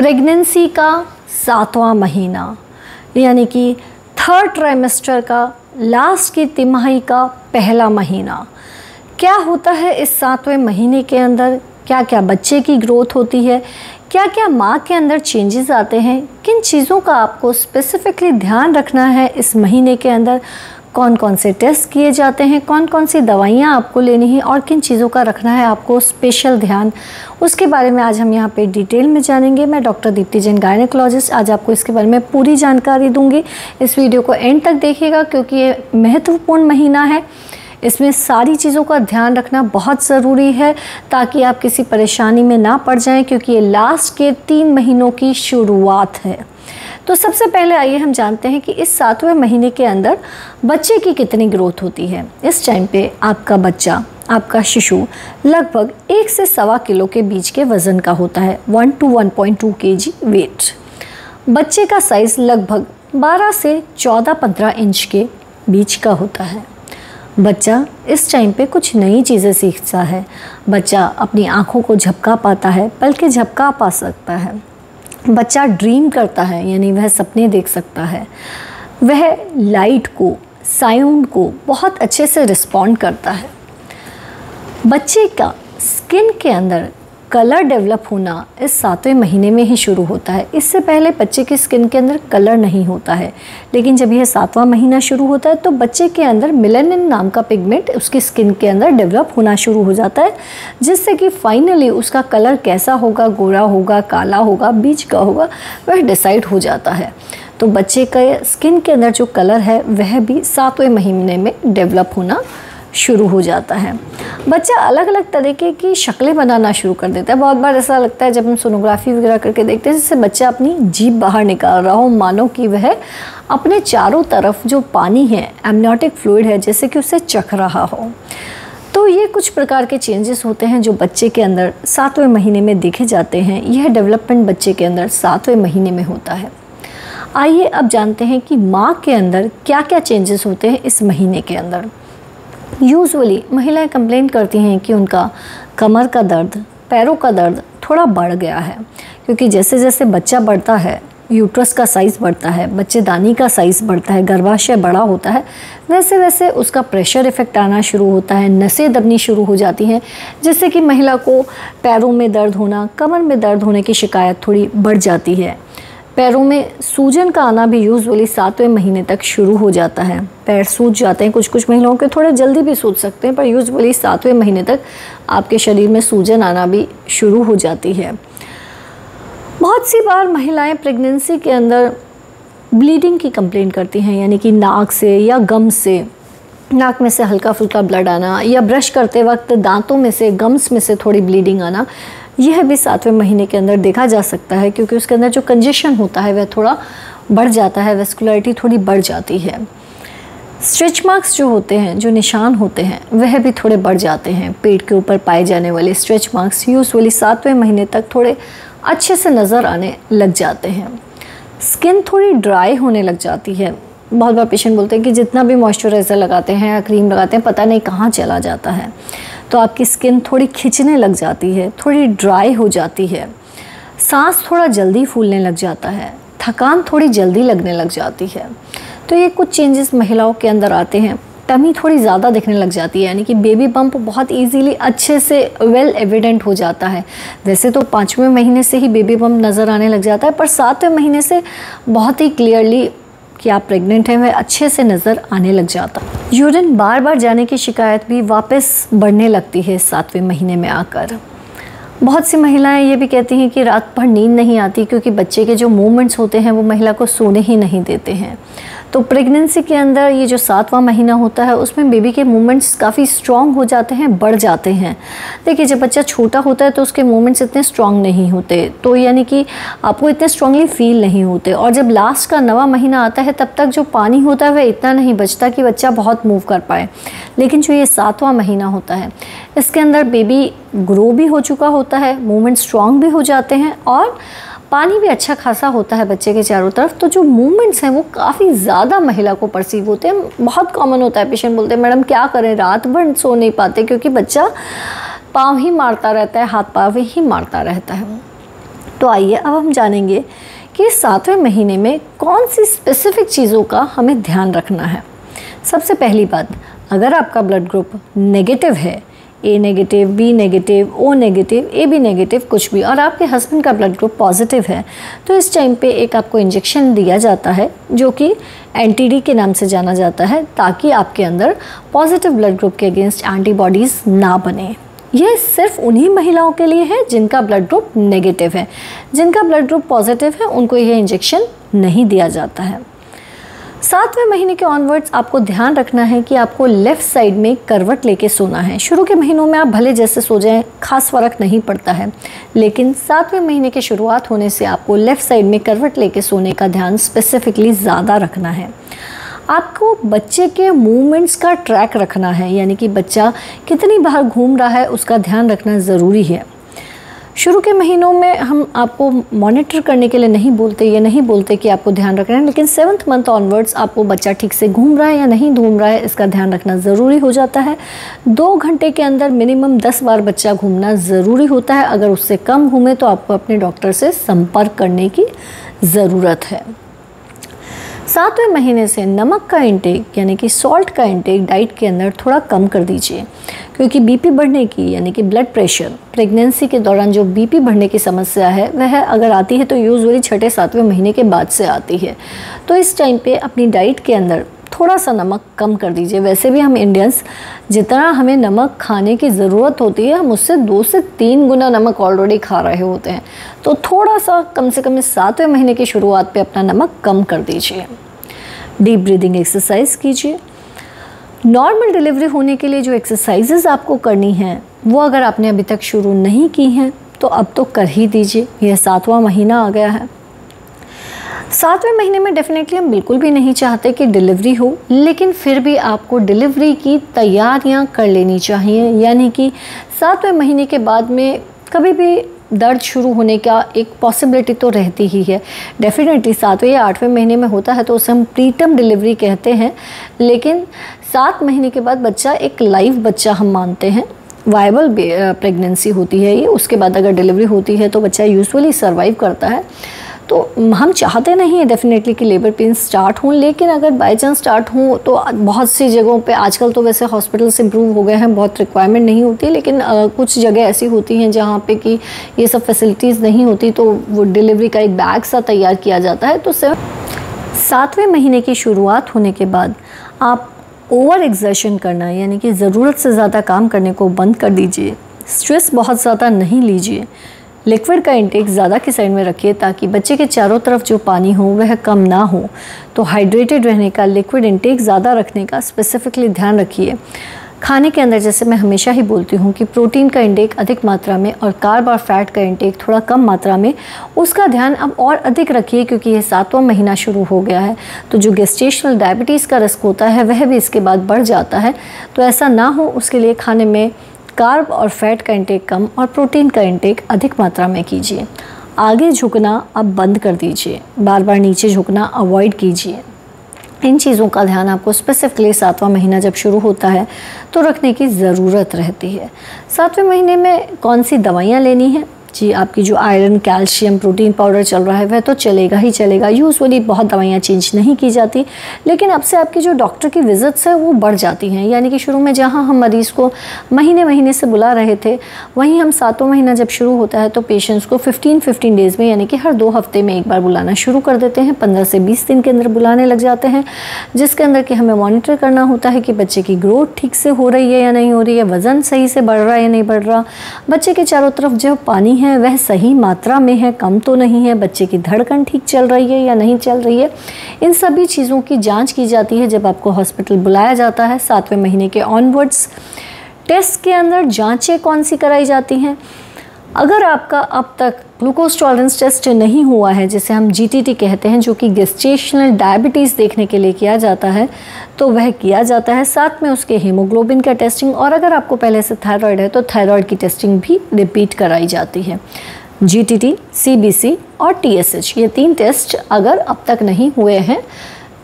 Pregnancy का 7वां महीना यानी कि थर्ड ट्राइमेस्टर का लास्ट की तिमाही का पहला महीना। क्या होता है इस 7वें महीने के अंदर, क्या क्या बच्चे की ग्रोथ होती है, क्या क्या माँ के अंदर चेंजेस आते हैं, किन चीज़ों का आपको स्पेसिफिकली ध्यान रखना है इस महीने के अंदर, कौन कौन से टेस्ट किए जाते हैं, कौन कौन सी दवाइयाँ आपको लेनी है और किन चीज़ों का रखना है आपको स्पेशल ध्यान, उसके बारे में आज हम यहाँ पे डिटेल में जानेंगे। मैं डॉक्टर दीप्ति जैन गायनेकोलॉजिस्ट आज आपको इसके बारे में पूरी जानकारी दूंगी। इस वीडियो को एंड तक देखिएगा क्योंकि ये महत्वपूर्ण महीना है। इसमें सारी चीज़ों का ध्यान रखना बहुत ज़रूरी है ताकि आप किसी परेशानी में ना पड़ जाएं, क्योंकि ये लास्ट के 3 महीनों की शुरुआत है। तो सबसे पहले आइए हम जानते हैं कि इस 7वें महीने के अंदर बच्चे की कितनी ग्रोथ होती है। इस टाइम पे आपका बच्चा, आपका शिशु लगभग 1 से 1.25 किलो के बीच के वज़न का होता है, 1 to 1.2 kg वेट। बच्चे का साइज़ लगभग 12 से 14-15 इंच के बीच का होता है। बच्चा इस टाइम पे कुछ नई चीज़ें सीखता है। बच्चा अपनी आँखों को झपका पाता है, बल्कि झपका पा सकता है। बच्चा ड्रीम करता है यानी वह सपने देख सकता है। वह लाइट को, साउंड को बहुत अच्छे से रिस्पॉन्ड करता है। बच्चे का स्किन के अंदर कलर डेवलप होना इस 7वें महीने में ही शुरू होता है। इससे पहले बच्चे की स्किन के अंदर कलर नहीं होता है, लेकिन जब यह 7वां महीना शुरू होता है तो बच्चे के अंदर मेलानिन नाम का पिगमेंट उसकी स्किन के अंदर डेवलप होना शुरू हो जाता है, जिससे कि फाइनली उसका कलर कैसा होगा, गोरा होगा, काला होगा, बीच का होगा, वह डिसाइड हो जाता है। तो बच्चे का स्किन के अंदर जो कलर है वह भी 7वें महीने में डेवलप होना शुरू हो जाता है। बच्चा अलग अलग तरीके की शक्लें बनाना शुरू कर देता है। बहुत बार ऐसा लगता है जब हम सोनोग्राफी वगैरह करके देखते हैं जैसे बच्चा अपनी जीभ बाहर निकाल रहा हो, मानो कि वह अपने चारों तरफ जो पानी है, एमनियोटिक फ्लूइड है, जैसे कि उसे चख रहा हो। तो ये कुछ प्रकार के चेंजेस होते हैं जो बच्चे के अंदर 7वें महीने में देखे जाते हैं। यह डेवलपमेंट बच्चे के अंदर 7वें महीने में होता है। आइए अब जानते हैं कि माँ के अंदर क्या क्या चेंजेस होते हैं इस महीने के अंदर। यूजुअली महिलाएं कंप्लेंट करती हैं कि उनका कमर का दर्द, पैरों का दर्द थोड़ा बढ़ गया है, क्योंकि जैसे जैसे बच्चा बढ़ता है, यूट्रस का साइज़ बढ़ता है, बच्चेदानी का साइज़ बढ़ता है, गर्भाशय बड़ा होता है, वैसे वैसे उसका प्रेशर इफ़ेक्ट आना शुरू होता है, नसें दबनी शुरू हो जाती हैं, जिससे कि महिला को पैरों में दर्द होना, कमर में दर्द होने की शिकायत थोड़ी बढ़ जाती है। पैरों में सूजन का आना भी यूजुअली 7वें महीने तक शुरू हो जाता है। पैर सूज जाते हैं, कुछ कुछ महिलाओं के थोड़े जल्दी भी सूज सकते हैं, पर यूजुअली 7वें महीने तक आपके शरीर में सूजन आना भी शुरू हो जाती है। बहुत सी बार महिलाएं प्रेगनेंसी के अंदर ब्लीडिंग की कंप्लेंट करती हैं, यानी कि नाक से या गम से, नाक में से हल्का फुल्का ब्लड आना या ब्रश करते वक्त दांतों में से, गम्स में से थोड़ी ब्लीडिंग आना। यह भी 7वें महीने के अंदर देखा जा सकता है, क्योंकि उसके अंदर जो कंजेशन होता है वह थोड़ा बढ़ जाता है, वेस्कुलरिटी थोड़ी बढ़ जाती है। स्ट्रेच मार्क्स जो होते हैं, जो निशान होते हैं, वह भी थोड़े बढ़ जाते हैं। पेट के ऊपर पाए जाने वाले स्ट्रेच मार्क्स यूजुअली 7वें महीने तक थोड़े अच्छे से नज़र आने लग जाते हैं। स्किन थोड़ी ड्राई होने लग जाती है। बहुत बार पेशेंट बोलते हैं कि जितना भी मॉइस्चराइज़र लगाते हैं या क्रीम लगाते हैं, पता नहीं कहाँ चला जाता है। तो आपकी स्किन थोड़ी खिंचने लग जाती है, थोड़ी ड्राई हो जाती है, सांस थोड़ा जल्दी फूलने लग जाता है, थकान थोड़ी जल्दी लगने लग जाती है। तो ये कुछ चेंजेस महिलाओं के अंदर आते हैं। टमी थोड़ी ज़्यादा दिखने लग जाती है, यानी कि बेबी बम्प बहुत इजीली अच्छे से वेल एविडेंट हो जाता है। वैसे तो 5वें महीने से ही बेबी बम्प नज़र आने लग जाता है, पर 7वें महीने से बहुत ही क्लियरली कि आप प्रेग्नेंट हैं वह अच्छे से नज़र आने लग जाता। यूरिन बार बार जाने की शिकायत भी वापस बढ़ने लगती है 7वें महीने में आकर। बहुत सी महिलाएं ये भी कहती हैं कि रात भर नींद नहीं आती, क्योंकि बच्चे के जो मूवमेंट्स होते हैं वो महिला को सोने ही नहीं देते हैं। तो प्रेगनेंसी के अंदर ये जो 7वां महीना होता है उसमें बेबी के मूवमेंट्स काफ़ी स्ट्रॉन्ग हो जाते हैं, बढ़ जाते हैं। देखिए, जब बच्चा छोटा होता है तो उसके मूवमेंट्स इतने स्ट्रॉन्ग नहीं होते, तो यानी कि आपको इतने स्ट्रॉन्गली फील नहीं होते। और जब लास्ट का 9वां महीना आता है तब तक जो पानी होता है वह इतना नहीं बचता कि बच्चा बहुत मूव कर पाए। लेकिन जो ये 7वां महीना होता है, इसके अंदर बेबी ग्रो भी हो चुका होता है, मूवमेंट स्ट्रॉन्ग भी हो जाते हैं और पानी भी अच्छा खासा होता है बच्चे के चारों तरफ। तो जो मूवमेंट्स हैं वो काफ़ी ज़्यादा महिला को परसीव होते हैं। बहुत कॉमन होता है, पेशेंट बोलते हैं मैडम क्या करें, रात भर सो नहीं पाते क्योंकि बच्चा पाँव ही मारता रहता है, हाथ पाँव ही मारता रहता है। तो आइए अब हम जानेंगे कि 7वें महीने में कौन सी स्पेसिफिक चीज़ों का हमें ध्यान रखना है। सबसे पहली बात, अगर आपका ब्लड ग्रुप नेगेटिव है, A negative, B negative, O negative, A B negative कुछ भी, और आपके हस्बैंड का ब्लड ग्रुप पॉजिटिव है, तो इस टाइम पे एक आपको इंजेक्शन दिया जाता है जो कि एंटीडी के नाम से जाना जाता है, ताकि आपके अंदर पॉजिटिव ब्लड ग्रुप के अगेंस्ट एंटीबॉडीज़ ना बने। यह सिर्फ उन्हीं महिलाओं के लिए है जिनका ब्लड ग्रुप नेगेटिव है। जिनका ब्लड ग्रुप पॉजिटिव है उनको यह इंजेक्शन नहीं दिया जाता है। 7वें महीने के ऑनवर्ड्स आपको ध्यान रखना है कि आपको लेफ़्ट साइड में करवट लेके सोना है। शुरू के महीनों में आप भले जैसे सो जाएं, खास फ़र्क नहीं पड़ता है, लेकिन 7वें महीने की शुरुआत होने से आपको लेफ़्ट साइड में करवट लेके सोने का ध्यान स्पेसिफिकली ज़्यादा रखना है। आपको बच्चे के मूवमेंट्स का ट्रैक रखना है, यानी कि बच्चा कितनी बार घूम रहा है उसका ध्यान रखना ज़रूरी है। शुरू के महीनों में हम आपको मॉनिटर करने के लिए नहीं बोलते, ये नहीं बोलते कि आपको ध्यान रखना है, लेकिन 7th मंथ ऑनवर्ड्स आपको बच्चा ठीक से घूम रहा है या नहीं घूम रहा है इसका ध्यान रखना ज़रूरी हो जाता है। 2 घंटे के अंदर मिनिमम 10 बार बच्चा घूमना ज़रूरी होता है। अगर उससे कम घूमे तो आपको अपने डॉक्टर से संपर्क करने की ज़रूरत है। 7वें महीने से नमक का इंटेक यानी कि सॉल्ट का इंटेक डाइट के अंदर थोड़ा कम कर दीजिए, क्योंकि बीपी बढ़ने की यानी कि ब्लड प्रेशर, प्रेगनेंसी के दौरान जो बीपी बढ़ने की समस्या है वह अगर आती है तो यूजुअली 6-7वें महीने के बाद से आती है। तो इस टाइम पे अपनी डाइट के अंदर थोड़ा सा नमक कम कर दीजिए। वैसे भी हम इंडियंस जितना हमें नमक खाने की ज़रूरत होती है हम उससे 2 से 3 गुना नमक ऑलरेडी खा रहे होते हैं, तो थोड़ा सा कम से कम इस 7वें महीने की शुरुआत पे अपना नमक कम कर दीजिए। डीप ब्रीदिंग एक्सरसाइज कीजिए। नॉर्मल डिलीवरी होने के लिए जो एक्सरसाइजेज आपको करनी हैं वो अगर आपने अभी तक शुरू नहीं की हैं तो अब तो कर ही दीजिए। यह 7वां महीना आ गया है। 7वें महीने में डेफिनेटली हम बिल्कुल भी नहीं चाहते कि डिलीवरी हो, लेकिन फिर भी आपको डिलीवरी की तैयारियां कर लेनी चाहिए। यानी कि 7वें महीने के बाद में कभी भी दर्द शुरू होने का एक पॉसिबिलिटी तो रहती ही है। डेफिनेटली 7वें या 8वें महीने में होता है तो उसे हम प्रीटर्म डिलीवरी कहते हैं, लेकिन 7 महीने के बाद बच्चा एक लाइव बच्चा हम मानते हैं। वायबल प्रेगनेंसी होती है ये। उसके बाद अगर डिलीवरी होती है तो बच्चा यूजुअली सर्वाइव करता है। तो हम चाहते नहीं है डेफिनेटली कि लेबर पेन स्टार्ट हों, लेकिन अगर बाय चांस स्टार्ट हों तो बहुत सी जगहों पे आजकल तो वैसे हॉस्पिटल्स इम्प्रूव हो गए हैं, बहुत रिक्वायरमेंट नहीं होती, लेकिन कुछ जगह ऐसी होती हैं जहाँ पे कि ये सब फैसिलिटीज़ नहीं होती, तो वो डिलीवरी का एक बैग सा तैयार किया जाता है। तो 7वें महीने की शुरुआत होने के बाद आप ओवर एक्सर्शन करना यानी कि ज़रूरत से ज़्यादा काम करने को बंद कर दीजिए। स्ट्रेस बहुत ज़्यादा नहीं लीजिए। लिक्विड का इंटेक ज़्यादा की साइड में रखिए ताकि बच्चे के चारों तरफ जो पानी हो वह कम ना हो। तो हाइड्रेटेड रहने का, लिक्विड इंटेक ज़्यादा रखने का स्पेसिफिकली ध्यान रखिए। खाने के अंदर जैसे मैं हमेशा ही बोलती हूँ कि प्रोटीन का इंटेक अधिक मात्रा में और कार्ब और फैट का इंटेक थोड़ा कम मात्रा में, उसका ध्यान अब और अधिक रखिए, क्योंकि ये 7वां महीना शुरू हो गया है। तो जो गेस्टेशनल डायबिटीज़ का रिस्क होता है वह भी इसके बाद बढ़ जाता है। तो ऐसा ना हो उसके लिए खाने में कार्ब और फैट का इंटेक कम और प्रोटीन का इंटेक अधिक मात्रा में कीजिए। आगे झुकना अब बंद कर दीजिए। बार बार नीचे झुकना अवॉइड कीजिए। इन चीज़ों का ध्यान आपको स्पेसिफिकली 7वां महीना जब शुरू होता है तो रखने की ज़रूरत रहती है। 7वें महीने में कौन सी दवाइयाँ लेनी है? जी, आपकी जो आयरन, कैल्शियम, प्रोटीन पाउडर चल रहा है वह तो चलेगा ही चलेगा। यूजुअली बहुत दवाइयाँ चेंज नहीं की जाती, लेकिन अब से आपकी जो डॉक्टर की विज़िट्स है वो बढ़ जाती हैं। यानी कि शुरू में जहाँ हम मरीज़ को महीने महीने से बुला रहे थे, वहीं हम 7वां महीना जब शुरू होता है तो पेशेंट्स को 15 डेज़ में यानी कि हर 2 हफ्ते में एक बार बुलाना शुरू कर देते हैं। 15 से 20 दिन के अंदर बुलाने लग जाते हैं, जिसके अंदर कि हमें मॉनिटर करना होता है कि बच्चे की ग्रोथ ठीक से हो रही है या नहीं हो रही है, वज़न सही से बढ़ रहा है या नहीं बढ़ रहा, बच्चे के चारों तरफ जो पानी है वह सही मात्रा में है, कम तो नहीं है, बच्चे की धड़कन ठीक चल रही है या नहीं चल रही है। इन सभी चीज़ों की जांच की जाती है जब आपको हॉस्पिटल बुलाया जाता है। 7वें महीने के ऑनवर्ड्स टेस्ट के अंदर जांचें कौन सी कराई जाती हैं? अगर आपका अब तक ग्लूकोज टॉलरेंस टेस्ट नहीं हुआ है, जिसे हम GTT कहते हैं, जो कि गेस्टेशनल डायबिटीज़ देखने के लिए किया जाता है, तो वह किया जाता है। साथ में उसके हीमोग्लोबिन का टेस्टिंग, और अगर आपको पहले से थायराइड है तो थायराइड की टेस्टिंग भी रिपीट कराई जाती है। GTT, CBC और TSH, ये 3 टेस्ट अगर अब तक नहीं हुए हैं,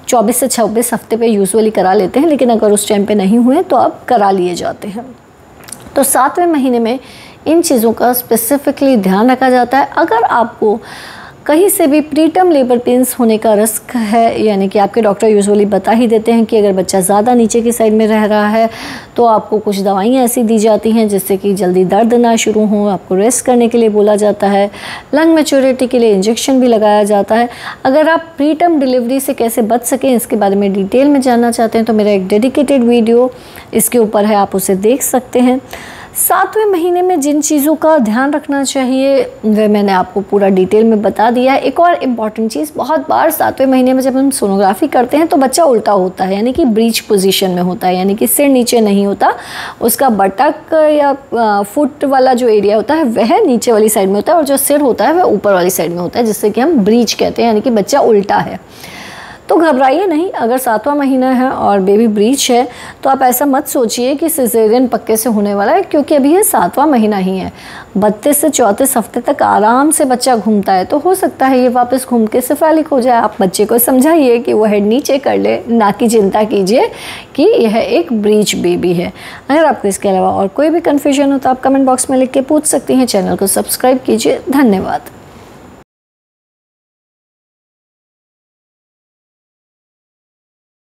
24 से 26 हफ्ते पे यूजुअली करा लेते हैं, लेकिन अगर उस टाइम पे नहीं हुए तो अब करा लिए जाते हैं। तो 7वें महीने में इन चीज़ों का स्पेसिफिकली ध्यान रखा जाता है। अगर आपको कहीं से भी प्रीटर्म लेबर पेंस होने का रिस्क है, यानी कि आपके डॉक्टर यूजुअली बता ही देते हैं कि अगर बच्चा ज़्यादा नीचे की साइड में रह रहा है तो आपको कुछ दवाइयाँ ऐसी दी जाती हैं जिससे कि जल्दी दर्द ना शुरू हो, आपको रेस्ट करने के लिए बोला जाता है, लंग मैच्योरिटी के लिए इंजेक्शन भी लगाया जाता है। अगर आप प्रीटर्म डिलीवरी से कैसे बच सकें इसके बारे में डिटेल में जानना चाहते हैं तो मेरा एक डेडिकेटेड वीडियो इसके ऊपर है, आप उसे देख सकते हैं। 7वें महीने में जिन चीज़ों का ध्यान रखना चाहिए वह मैंने आपको पूरा डिटेल में बता दिया है। एक और इम्पॉर्टेंट चीज़, बहुत बार 7वें महीने में जब हम सोनोग्राफी करते हैं तो बच्चा उल्टा होता है, यानी कि ब्रीच पोजीशन में होता है, यानी कि सिर नीचे नहीं होता, उसका बटक या फुट वाला जो एरिया होता है वह नीचे वाली साइड में होता है और जो सिर होता है वह ऊपर वाली साइड में होता है, जिससे कि हम ब्रीच कहते हैं, यानी कि बच्चा उल्टा है। तो घबराइए नहीं, अगर 7वां महीना है और बेबी ब्रीच है तो आप ऐसा मत सोचिए कि सिजेरियन पक्के से होने वाला है, क्योंकि अभी ये 7वां महीना ही है। 32 से 34 हफ्ते तक आराम से बच्चा घूमता है, तो हो सकता है ये वापस घूम के सिफालिक हो जाए। आप बच्चे को समझाइए कि वो हेड नीचे कर ले, ना कि चिंता कीजिए कि यह एक ब्रीच बेबी है। अगर आपको इसके अलावा और कोई भी कन्फ्यूजन हो तो आप कमेंट बॉक्स में लिख के पूछ सकती हैं। चैनल को सब्सक्राइब कीजिए। धन्यवाद।